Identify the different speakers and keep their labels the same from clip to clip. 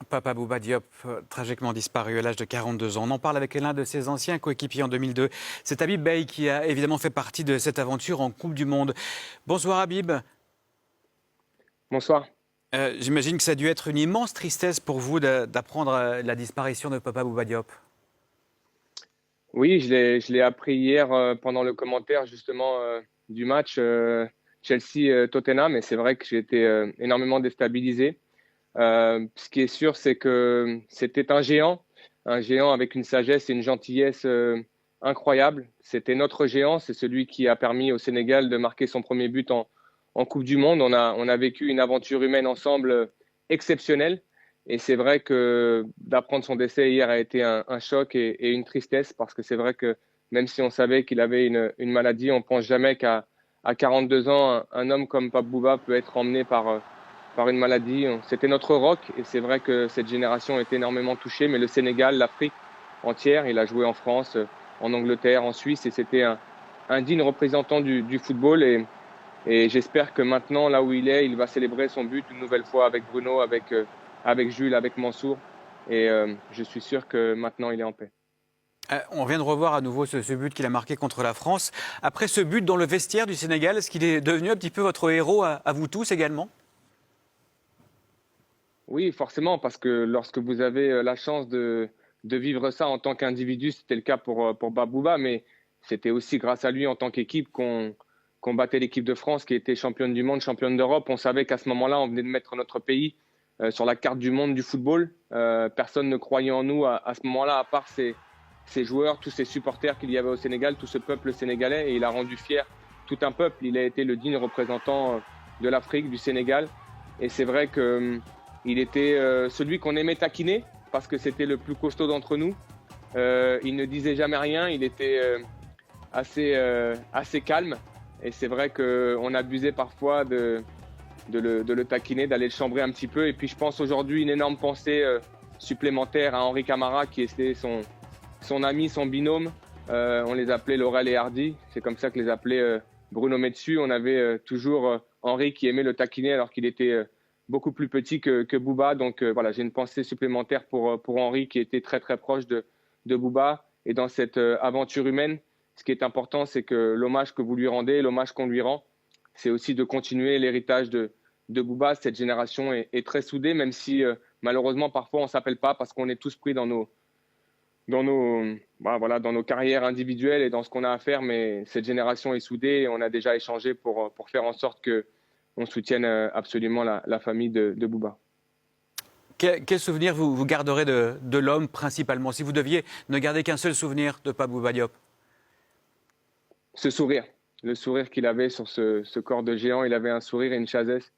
Speaker 1: Papa Bouba Diop, tragiquement disparu à l'âge de 42 ans. On en parle avec l'un de ses anciens coéquipiers en 2002. C'est Habib Beye qui a évidemment fait partie de cette aventure en Coupe du Monde. Bonsoir Habib.
Speaker 2: Bonsoir.
Speaker 1: J'imagine que ça a dû être une immense tristesse pour vous d'apprendre la disparition de Papa Bouba Diop.
Speaker 2: Oui, je l'ai appris hier pendant le commentaire justement du match Chelsea-Tottenham, et c'est vrai que j'ai été énormément déstabilisé. Ce qui est sûr, c'est que c'était un géant avec une sagesse et une gentillesse incroyable. C'était notre géant, c'est celui qui a permis au Sénégal de marquer son premier but en Coupe du Monde. On a vécu une aventure humaine ensemble exceptionnelle. Et c'est vrai que d'apprendre son décès hier a été un choc et une tristesse, parce que c'est vrai que même si on savait qu'il avait une maladie, on ne pense jamais qu'à 42 ans, un homme comme Pape Bouba peut être emmené par une maladie. C'était notre rock, et c'est vrai que cette génération est énormément touchée, mais le Sénégal, l'Afrique entière, il a joué en France, en Angleterre, en Suisse, et c'était un digne représentant du football. Et j'espère que maintenant, là où il va célébrer son but une nouvelle fois avec Bruno, avec Jules, avec Mansour. Et je suis sûr que maintenant, il est en paix.
Speaker 1: On vient de revoir à nouveau ce but qu'il a marqué contre la France. Après ce but dans le vestiaire du Sénégal, est-ce qu'il est devenu un petit peu votre héros à vous tous également ?
Speaker 2: Oui, forcément, parce que lorsque vous avez la chance de vivre ça en tant qu'individu, c'était le cas pour Babouba, mais c'était aussi grâce à lui en tant qu'équipe qu'on battait l'équipe de France, qui était championne du monde, championne d'Europe. On savait qu'à ce moment-là, on venait de mettre notre pays sur la carte du monde du football. Personne ne croyait en nous à ce moment-là, à part ces joueurs, tous ces supporters qu'il y avait au Sénégal, tout ce peuple sénégalais, et il a rendu fier tout un peuple. Il a été le digne représentant de l'Afrique, du Sénégal. Et c'est vrai que il était celui qu'on aimait taquiner, parce que c'était le plus costaud d'entre nous. Il ne disait jamais rien, il était assez calme. Et c'est vrai qu'on abusait parfois de le taquiner, d'aller le chambrer un petit peu. Et puis je pense aujourd'hui une énorme pensée supplémentaire à Henri Camara, qui était son ami, son binôme. On les appelait Laurel et Hardy. C'est comme ça que les appelait Bruno Metsu. On avait toujours Henri qui aimait le taquiner alors qu'il était beaucoup plus petit que Bouba. Donc voilà, j'ai une pensée supplémentaire pour Henri, qui était très très proche de Bouba. Et dans cette aventure humaine, ce qui est important, c'est que l'hommage que vous lui rendez, l'hommage qu'on lui rend, c'est aussi de continuer l'héritage de Bouba. Cette génération est très soudée, même si malheureusement parfois on ne s'appelle pas, parce qu'on est tous pris dans nos carrières individuelles et dans ce qu'on a à faire. Mais cette génération est soudée, et on a déjà échangé pour faire en sorte qu'on soutienne absolument la famille de Bouba.
Speaker 1: Quel souvenir vous garderez de l'homme principalement, si vous deviez ne garder qu'un seul souvenir de Papa Bouba Diop ?
Speaker 2: Ce sourire, le sourire qu'il avait sur ce corps de géant. Il avait un sourire et une sagesse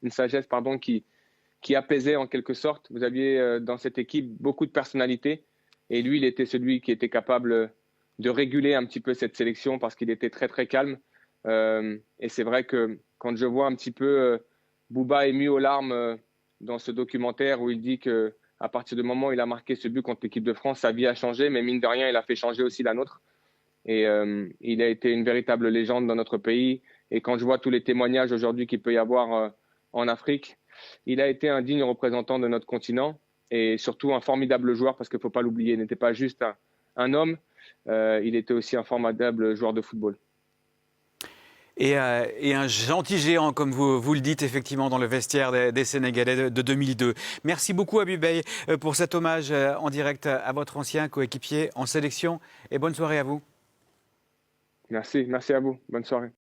Speaker 2: qui apaisait en quelque sorte. Vous aviez dans cette équipe beaucoup de personnalités, et lui, il était celui qui était capable de réguler un petit peu cette sélection, parce qu'il était très très calme. Et c'est vrai que quand je vois un petit peu Bouba ému aux larmes dans ce documentaire, où il dit que à partir du moment où il a marqué ce but contre l'équipe de France, sa vie a changé, mais mine de rien, il a fait changer aussi la nôtre. Et il a été une véritable légende dans notre pays. Et quand je vois tous les témoignages aujourd'hui qu'il peut y avoir en Afrique, il a été un digne représentant de notre continent, et surtout un formidable joueur, parce qu'il ne faut pas l'oublier. Il n'était pas juste un homme, il était aussi un formidable joueur de football.
Speaker 1: Et un gentil géant, comme vous le dites effectivement, dans le vestiaire des Sénégalais de 2002. Merci beaucoup Habib Beye pour cet hommage en direct à votre ancien coéquipier en sélection, et bonne soirée à vous.
Speaker 2: Merci à vous. Bonne soirée.